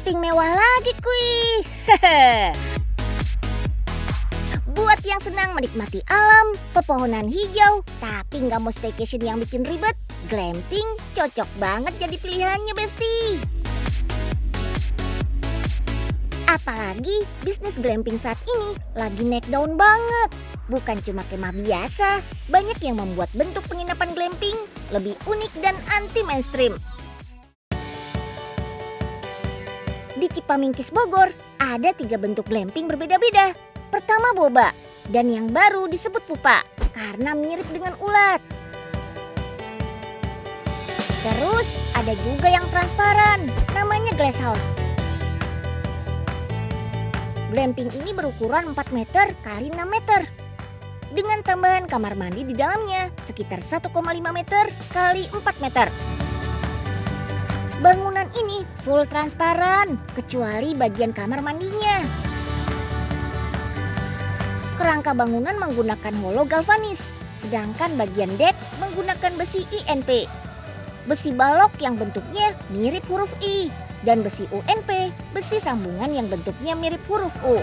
Glamping mewah lagi kuy. Buat yang senang menikmati alam, pepohonan hijau, tapi nggak mau staycation yang bikin ribet, glamping cocok banget jadi pilihannya Besti. Apalagi bisnis glamping saat ini lagi naik daun banget. Bukan cuma kemah biasa, banyak yang membuat bentuk penginapan glamping lebih unik dan anti mainstream. Di Cipamingkis Bogor, ada 3 bentuk glamping berbeda-beda. Pertama boba, dan yang baru disebut pupa, karena mirip dengan ulat. Terus ada juga yang transparan, namanya glass house. Glamping ini berukuran 4 meter x 6 meter. Dengan tambahan kamar mandi di dalamnya, sekitar 1,5 meter x 4 meter. Bangunan ini full transparan, kecuali bagian kamar mandinya. Kerangka bangunan menggunakan holo galvanis, sedangkan bagian dek menggunakan besi INP. Besi balok yang bentuknya mirip huruf I, dan besi UNP, besi sambungan yang bentuknya mirip huruf U.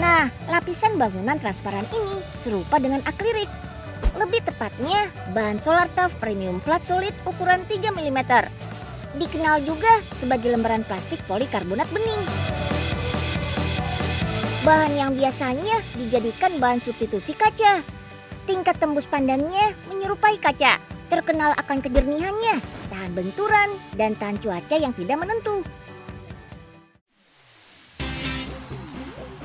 Nah, lapisan bangunan transparan ini serupa dengan akrilik. Lebih tepatnya, bahan Solar Tough Premium Flat Solid ukuran 3 mm. Dikenal juga sebagai lembaran plastik polikarbonat bening. Bahan yang biasanya dijadikan bahan substitusi kaca. Tingkat tembus pandangnya menyerupai kaca, terkenal akan kejernihannya, tahan benturan, dan tahan cuaca yang tidak menentu.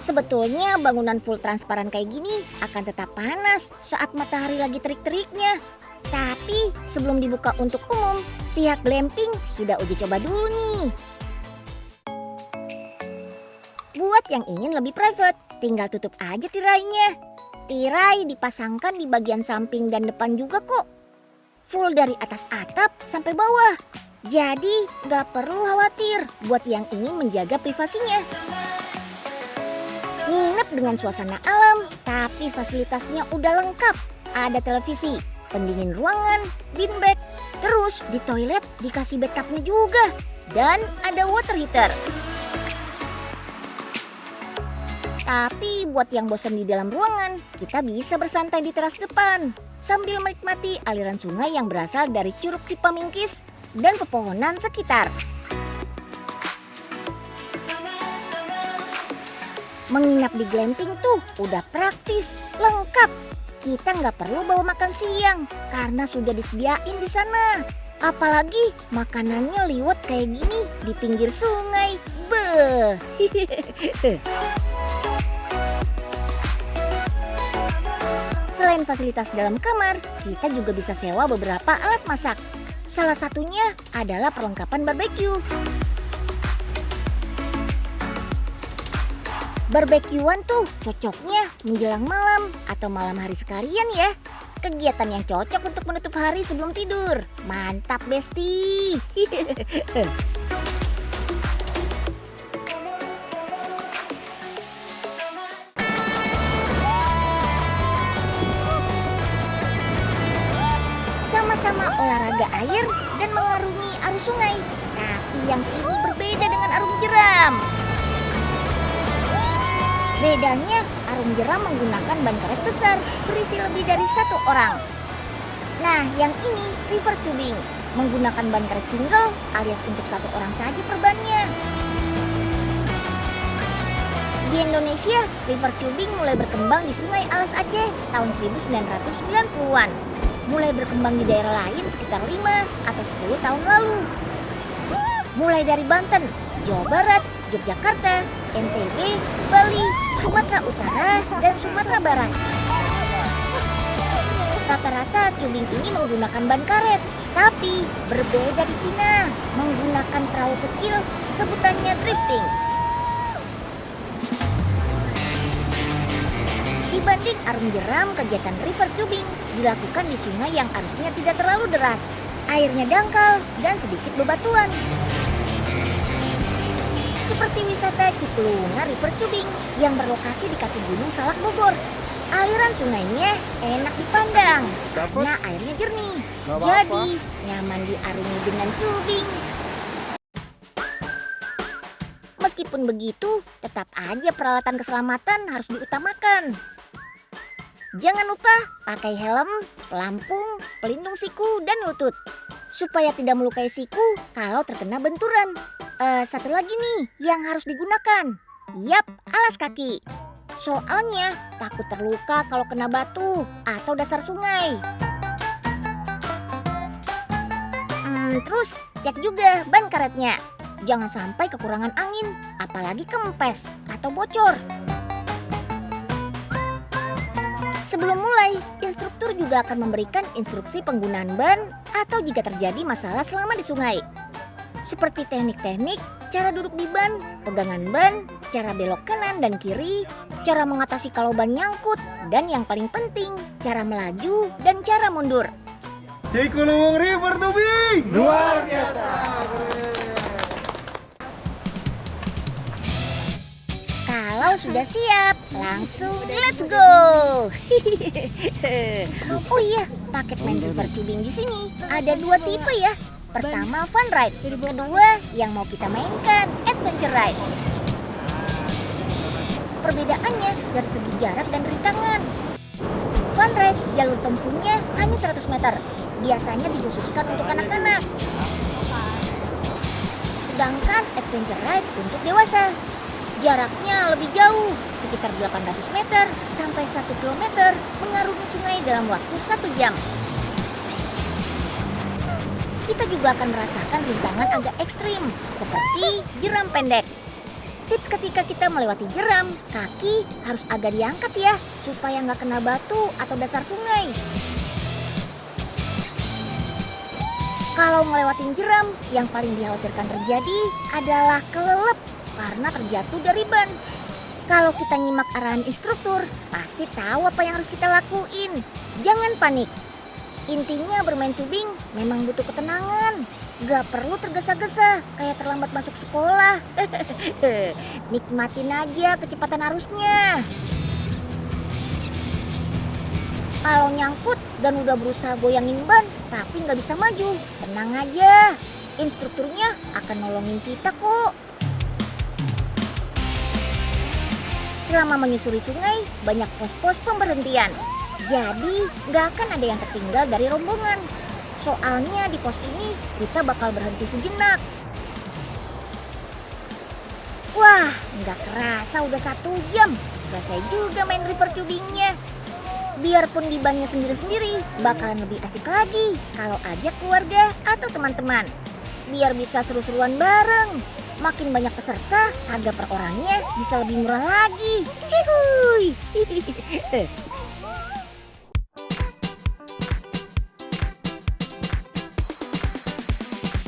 Sebetulnya bangunan full transparan kayak gini akan tetap panas saat matahari lagi terik-teriknya. Tapi sebelum dibuka untuk umum, pihak glamping sudah uji coba dulu nih. Buat yang ingin lebih private, tinggal tutup aja tirainya. Tirai dipasangkan di bagian samping dan depan juga kok. Full dari atas atap sampai bawah. Jadi gak perlu khawatir buat yang ingin menjaga privasinya. Nginep dengan suasana alam, tapi fasilitasnya udah lengkap. Ada televisi, pendingin ruangan, beanbag, terus di toilet dikasih bathtubnya juga. Dan ada water heater. Tapi buat yang bosan di dalam ruangan, kita bisa bersantai di teras depan sambil menikmati aliran sungai yang berasal dari Curug Cipamingkis dan pepohonan sekitar. Menginap di glamping tuh udah praktis, lengkap. Kita nggak perlu bawa makan siang karena sudah disediain di sana. Apalagi makanannya liwet kayak gini di pinggir sungai. Beuh. Selain fasilitas dalam kamar, kita juga bisa sewa beberapa alat masak. Salah satunya adalah perlengkapan barbeque. Barbekyuan tuh cocoknya menjelang malam atau malam hari sekalian ya. Kegiatan yang cocok untuk menutup hari sebelum tidur. Mantap Besti. Sama-sama olahraga air dan mengarungi arus sungai. Tapi yang ini berbeda dengan arung jeram. Bedanya, arung jeram menggunakan ban karet besar berisi lebih dari 1 orang. Nah, yang ini river tubing, menggunakan ban karet single alias untuk 1 orang saja per bannya. Di Indonesia, river tubing mulai berkembang di Sungai Alas Aceh tahun 1990-an. Mulai berkembang di daerah lain sekitar 5 atau 10 tahun lalu. Mulai dari Banten, Jawa Barat, Yogyakarta, NTB, Bali, Sumatera Utara, dan Sumatera Barat. Rata-rata tubing ini menggunakan ban karet, tapi berbeda di Cina, menggunakan perahu kecil sebutannya drifting. Dibanding arung jeram, kegiatan river tubing dilakukan di sungai yang arusnya tidak terlalu deras, airnya dangkal, dan sedikit bebatuan. Seperti wisata Cikulunga River Tubing yang berlokasi di kaki Gunung Salak Bogor. Aliran sungainya enak dipandang karena airnya jernih. Jadi nyaman diarungi dengan tubing. Meskipun begitu, tetap aja peralatan keselamatan harus diutamakan. Jangan lupa pakai helm, pelampung, pelindung siku, dan lutut. Supaya tidak melukai siku kalau terkena benturan. Satu lagi nih yang harus digunakan. Yap, alas kaki. Soalnya takut terluka kalau kena batu atau dasar sungai. Terus cek juga ban karetnya. Jangan sampai kekurangan angin, apalagi kempes atau bocor. Sebelum mulai, instruktur juga akan memberikan instruksi penggunaan ban atau jika terjadi masalah selama di sungai. Seperti teknik-teknik, cara duduk di ban, pegangan ban, cara belok kanan dan kiri, cara mengatasi kalau ban nyangkut, dan yang paling penting, cara melaju dan cara mundur. Cikulung River Tubing luar biasa. Kalau sudah siap, langsung let's go. Oh iya, paket main river tubing di sini ada 2 tipe ya. Pertama fun ride, kedua yang mau kita mainkan adventure ride. Perbedaannya dari segi jarak dan rintangan. Fun ride jalur tempuhnya hanya 100 meter, biasanya dikhususkan untuk anak-anak. Sedangkan adventure ride untuk dewasa. Jaraknya lebih jauh, sekitar 800 meter sampai 1 km mengarungi sungai dalam waktu 1 jam. Kita juga akan merasakan rintangan agak ekstrim, seperti jeram pendek. Tips ketika kita melewati jeram, kaki harus agak diangkat ya, supaya nggak kena batu atau dasar sungai. Kalau ngelewatin jeram, yang paling dikhawatirkan terjadi adalah kelelep karena terjatuh dari ban. Kalau kita nyimak arahan instruktur, pasti tahu apa yang harus kita lakuin. Jangan panik. Intinya bermain tubing memang butuh ketenangan. Gak perlu tergesa-gesa kayak terlambat masuk sekolah. Nikmatin aja kecepatan arusnya. Kalau nyangkut dan udah berusaha goyangin ban tapi gak bisa maju, tenang aja. Instrukturnya akan nolongin kita kok. Selama menyusuri sungai, banyak pos-pos pemberhentian. Jadi, gak akan ada yang tertinggal dari rombongan. Soalnya di pos ini, kita bakal berhenti sejenak. Wah, gak kerasa udah 1 jam. Selesai juga main river tubingnya. Biarpun di bannya sendiri-sendiri, bakalan lebih asik lagi kalau ajak keluarga atau teman-teman. Biar bisa seru-seruan bareng. Makin banyak peserta, harga per orangnya bisa lebih murah lagi. Cihuy!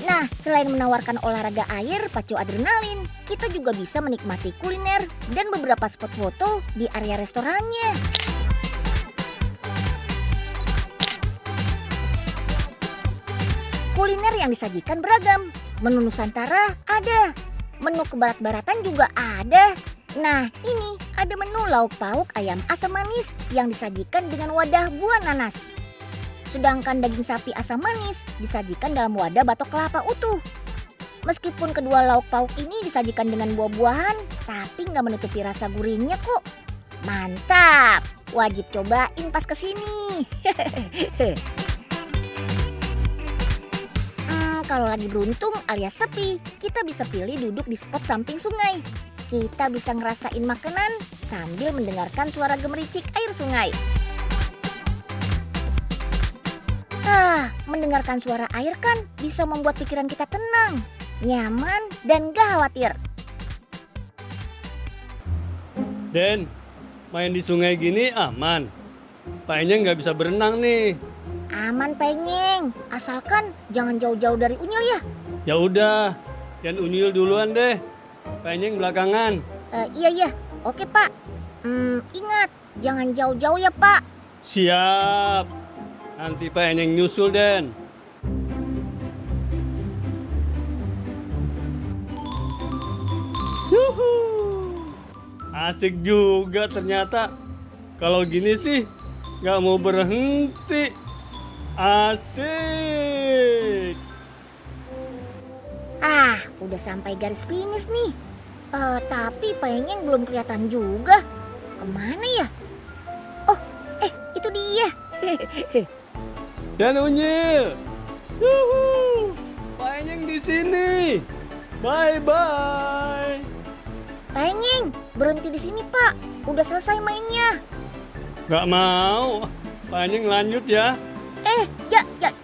Nah, selain menawarkan olahraga air pacu adrenalin, kita juga bisa menikmati kuliner dan beberapa spot foto di area restorannya. Kuliner yang disajikan beragam. Menu Nusantara ada, menu kebarat-baratan juga ada. Nah, ini ada menu lauk pauk ayam asam manis yang disajikan dengan wadah buah nanas. Sedangkan daging sapi asam manis disajikan dalam wadah batok kelapa utuh. Meskipun kedua lauk pauk ini disajikan dengan buah-buahan, tapi nggak menutupi rasa gurihnya kok. Mantap, wajib cobain pas kesini. Kalau lagi beruntung alias sepi, kita bisa pilih duduk di spot samping sungai. Kita bisa ngerasain makanan sambil mendengarkan suara gemericik air sungai. Mendengarkan suara air kan bisa membuat pikiran kita tenang, nyaman, dan gak khawatir. Den, main di sungai gini aman. Kayaknya nggak bisa berenang nih. Aman Penyeng, asalkan jangan jauh-jauh dari Unyil ya. Ya udah, dan Unyil duluan deh. Penyeng belakangan. Iya, oke Pak. Ingat, jangan jauh-jauh ya Pak. Siap. Nanti Penyeng nyusul Den. Yuhu. Asik juga ternyata. Kalau gini sih nggak mau berhenti. Asik. Udah sampai garis finish nih. Tapi Paenyeng belum kelihatan juga. Kemana ya? Oh, itu dia. Dan Unyil. Yuhu. Paenyeng di sini. Bye-bye. Paenyeng, berhenti di sini, Pak. Udah selesai mainnya. Gak mau. Paenyeng lanjut ya.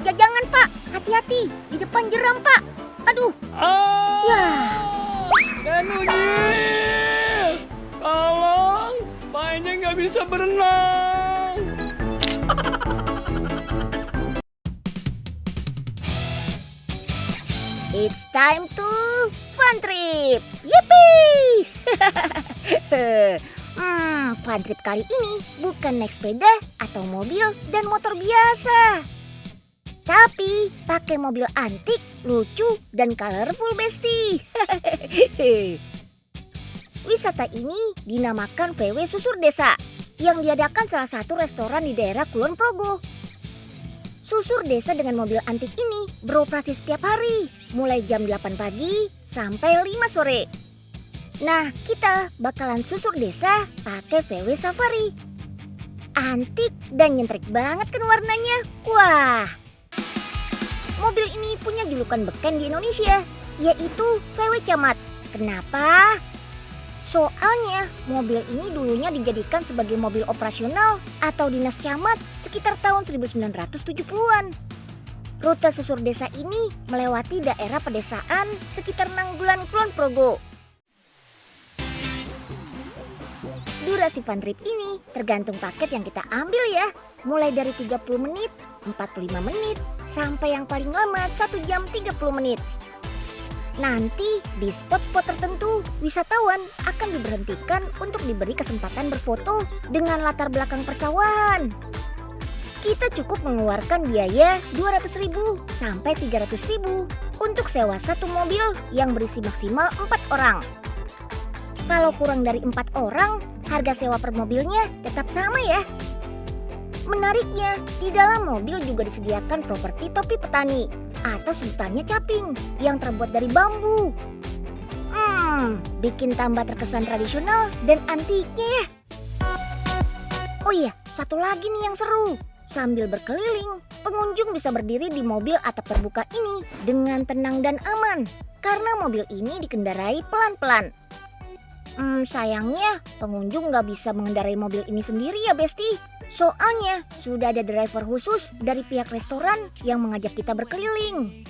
Jangan, Pak. Hati-hati. Di depan jeram, Pak. Aduh. Ya. Dan Unyil. Tolong. Paenyeng gak bisa berenang. It's time to fun trip. Yippee! Fun trip kali ini bukan naik sepeda atau mobil dan motor biasa. Tapi pakai mobil antik, lucu, dan colorful, Besti. Wisata ini dinamakan VW Susur Desa yang diadakan salah satu restoran di daerah Kulon Progo. Susur Desa dengan mobil antik ini beroperasi setiap hari, mulai jam 8 pagi sampai 5 sore. Nah, kita bakalan susur desa pakai VW Safari. Antik dan nyentrik banget kan warnanya. Wah. Mobil ini punya julukan beken di Indonesia, yaitu VW Camat. Kenapa? Soalnya mobil ini dulunya dijadikan sebagai mobil operasional atau dinas camat sekitar tahun 1970-an. Rute susur desa ini melewati daerah pedesaan sekitar Nanggulan, Kulon Progo. Durasi fun trip ini tergantung paket yang kita ambil ya. Mulai dari 30 menit, 45 menit, sampai yang paling lama 1 jam 30 menit. Nanti di spot-spot tertentu, wisatawan akan diberhentikan untuk diberi kesempatan berfoto dengan latar belakang persawahan. Kita cukup mengeluarkan biaya 200.000 sampai 300.000 untuk sewa satu mobil yang berisi maksimal 4 orang. Kalau kurang dari 4 orang, harga sewa per mobilnya tetap sama ya. Menariknya, di dalam mobil juga disediakan properti topi petani atau sebutannya caping yang terbuat dari bambu. Bikin tambah terkesan tradisional dan antiknya ya. Oh iya, satu lagi nih yang seru. Sambil berkeliling, pengunjung bisa berdiri di mobil atap terbuka ini dengan tenang dan aman karena mobil ini dikendarai pelan-pelan. Sayangnya pengunjung nggak bisa mengendarai mobil ini sendiri ya Besti. Soalnya sudah ada driver khusus dari pihak restoran yang mengajak kita berkeliling.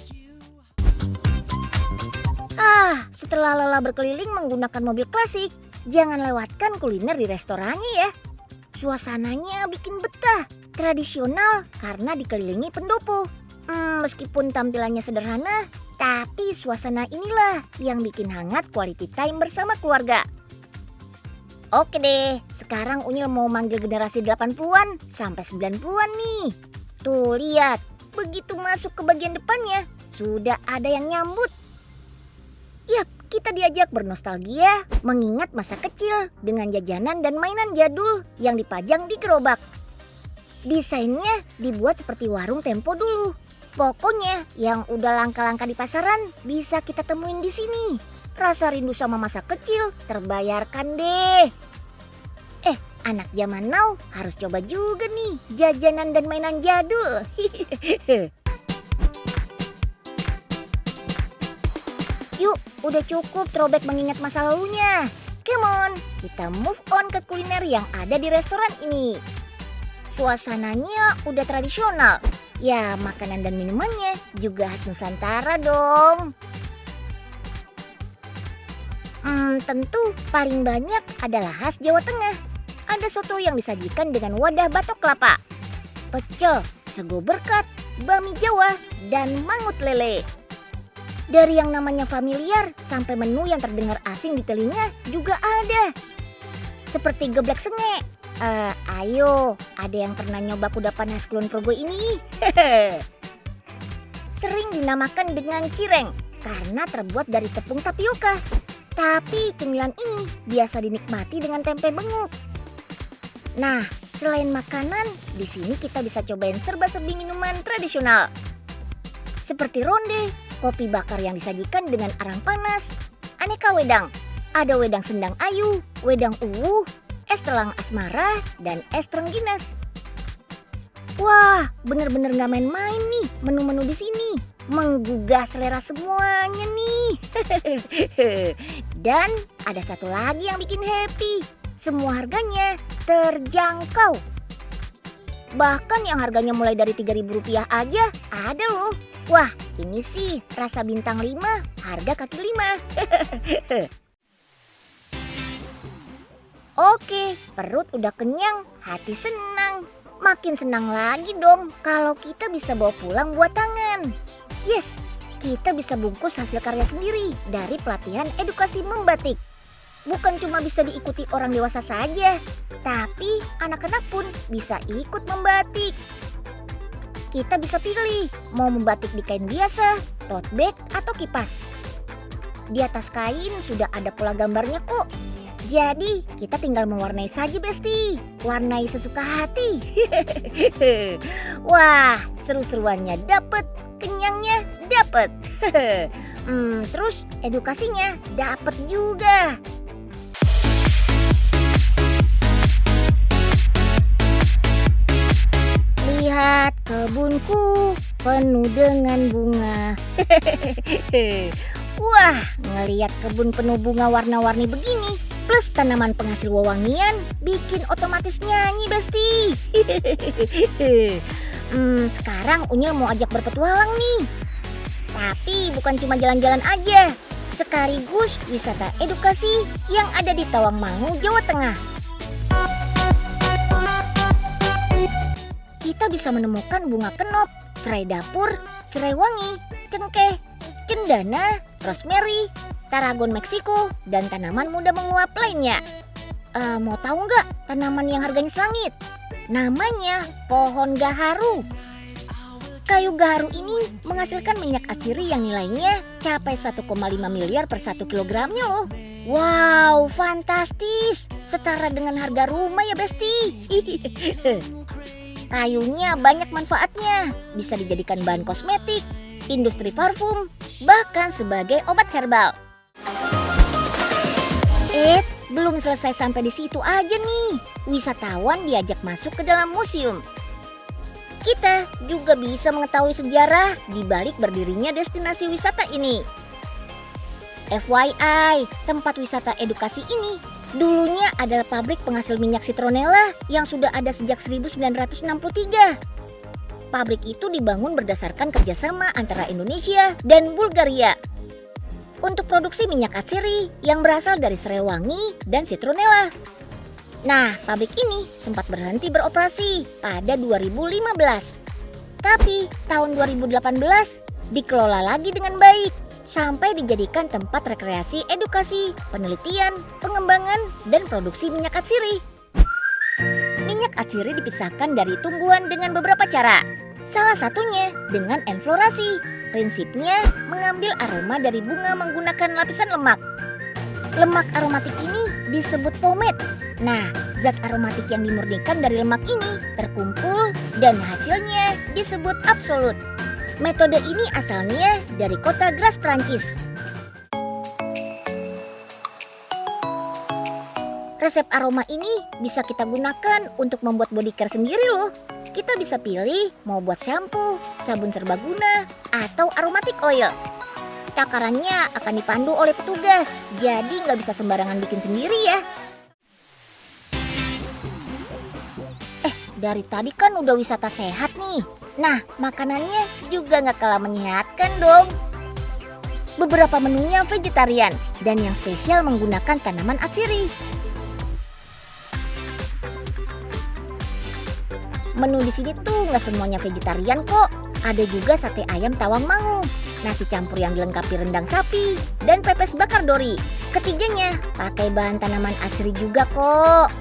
Setelah lelah berkeliling menggunakan mobil klasik, jangan lewatkan kuliner di restorannya ya. Suasananya bikin betah, tradisional karena dikelilingi pendopo. Meskipun tampilannya sederhana, tapi suasana inilah yang bikin hangat quality time bersama keluarga. Oke deh, sekarang Unyil mau manggil generasi 80-an sampai 90-an nih. Tuh lihat, begitu masuk ke bagian depannya, sudah ada yang nyambut. Yap, kita diajak bernostalgia, mengingat masa kecil dengan jajanan dan mainan jadul yang dipajang di gerobak. Desainnya dibuat seperti warung Tempo dulu. Pokoknya yang udah langka-langka di pasaran bisa kita temuin di sini. Rasa rindu sama masa kecil terbayarkan deh. Anak zaman now harus coba juga nih jajanan dan mainan jadul. Yuk, udah cukup throwback mengingat masa lalunya. Come on, kita move on ke kuliner yang ada di restoran ini. Suasananya udah tradisional. Ya, makanan dan minumannya juga khas Nusantara dong. Tentu paling banyak adalah khas Jawa Tengah. Ada soto yang disajikan dengan wadah batok kelapa, pecel, sego berkat, bami Jawa, dan mangut lele. Dari yang namanya familiar sampai menu yang terdengar asing di telinga juga ada. Seperti geblek senge. Ayo, ada yang pernah nyoba kudapan khas Kulon Progo ini? Sering dinamakan dengan cireng karena terbuat dari tepung tapioka. Tapi cemilan ini biasa dinikmati dengan tempe benguk. Nah, selain makanan, di sini kita bisa cobain serba-serbi minuman tradisional. Seperti ronde, kopi bakar yang disajikan dengan arang panas, aneka wedang, Ada wedang sendang ayu, wedang uwu, es telang asmara, dan es trengginas. Wah, bener-bener gak main-main nih menu-menu di sini. Menggugah selera semuanya nih. Dan ada satu lagi yang bikin happy. Semua harganya terjangkau. Bahkan yang harganya mulai dari Rp3.000 aja ada loh. Wah, ini sih rasa bintang 5, harga kaki 5. Oke, perut udah kenyang, hati senang. Makin senang lagi dong kalau kita bisa bawa pulang buat tangan. Yes, kita bisa bungkus hasil karya sendiri dari pelatihan edukasi membatik. Bukan cuma bisa diikuti orang dewasa saja, tapi anak-anak pun bisa ikut membatik. Kita bisa pilih mau membatik di kain biasa, tote bag, atau kipas. Di atas kain sudah ada pola gambarnya kok. Jadi kita tinggal mewarnai saja Besti. Warnai sesuka hati. Wah, seru-seruannya dapet, kenyangnya dapet. Terus edukasinya dapet juga. Lihat kebunku penuh dengan bunga. Wah, ngelihat kebun penuh bunga warna-warni begini, plus tanaman penghasil wewangian, bikin otomatis nyanyi Besti. Sekarang Unyil mau ajak berpetualang nih. Tapi bukan cuma jalan-jalan aja, sekaligus wisata edukasi yang ada di Tawangmangu, Jawa Tengah. Kita bisa menemukan bunga kenop, serai dapur, serai wangi, cengkeh, cendana, rosemary, taragon Meksiko, dan tanaman muda menguap lainnya. Mau tahu nggak tanaman yang harganya selangit? Namanya pohon gaharu. Kayu gaharu ini menghasilkan minyak atsiri yang nilainya capai 1,5 miliar per 1 kilogramnya loh. Wow, fantastis. Setara dengan harga rumah ya Besti. Kayunya banyak manfaatnya. Bisa dijadikan bahan kosmetik, industri parfum, bahkan sebagai obat herbal. Belum selesai sampai di situ aja nih. Wisatawan diajak masuk ke dalam museum. Kita juga bisa mengetahui sejarah di balik berdirinya destinasi wisata ini. FYI, tempat wisata edukasi ini dulunya adalah pabrik penghasil minyak citronella yang sudah ada sejak 1963. Pabrik itu dibangun berdasarkan kerjasama antara Indonesia dan Bulgaria untuk produksi minyak atsiri yang berasal dari serai wangi dan citronella. Nah, pabrik ini sempat berhenti beroperasi pada 2015. Tapi tahun 2018 dikelola lagi dengan baik sampai dijadikan tempat rekreasi edukasi, penelitian, pengembangan, dan produksi minyak atsiri. Minyak atsiri dipisahkan dari tumbuhan dengan beberapa cara. Salah satunya dengan enflorasi. Prinsipnya mengambil aroma dari bunga menggunakan lapisan lemak. Lemak aromatik ini disebut pomade. Nah, zat aromatik yang dimurnikan dari lemak ini terkumpul dan hasilnya disebut absolut. Metode ini asalnya dari kota Grasse, Prancis. Resep aroma ini bisa kita gunakan untuk membuat body care sendiri loh. Kita bisa pilih mau buat shampoo, sabun serbaguna, atau aromatic oil. Takarannya akan dipandu oleh petugas, jadi nggak bisa sembarangan bikin sendiri ya. Dari tadi kan udah wisata sehat nih. Nah, makanannya juga nggak kalah menyehatkan dong. Beberapa menunya vegetarian dan yang spesial menggunakan tanaman atsiri. Menu di sini tuh nggak semuanya vegetarian kok. Ada juga sate ayam Tawangmangu, nasi campur yang dilengkapi rendang sapi, dan pepes bakar dori. Ketiganya pakai bahan tanaman atsiri juga kok.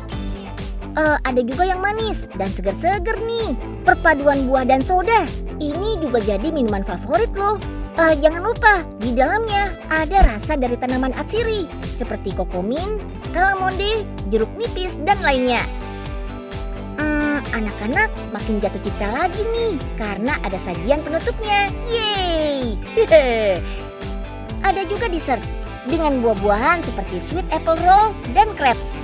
Ada juga yang manis dan seger-seger nih. Perpaduan buah dan soda. Ini juga jadi minuman favorit loh. Jangan lupa, di dalamnya ada rasa dari tanaman atsiri seperti kokomin, kalamonde, jeruk nipis, dan lainnya. Anak-anak makin jatuh cinta lagi nih karena ada sajian penutupnya. Yeay! Ada juga dessert. dengan buah-buahan seperti sweet apple roll dan crepes.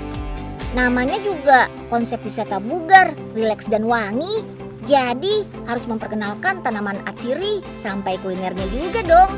Namanya juga konsep wisata bugar, rileks dan wangi. Jadi harus memperkenalkan tanaman atsiri sampai kulinernya juga dong.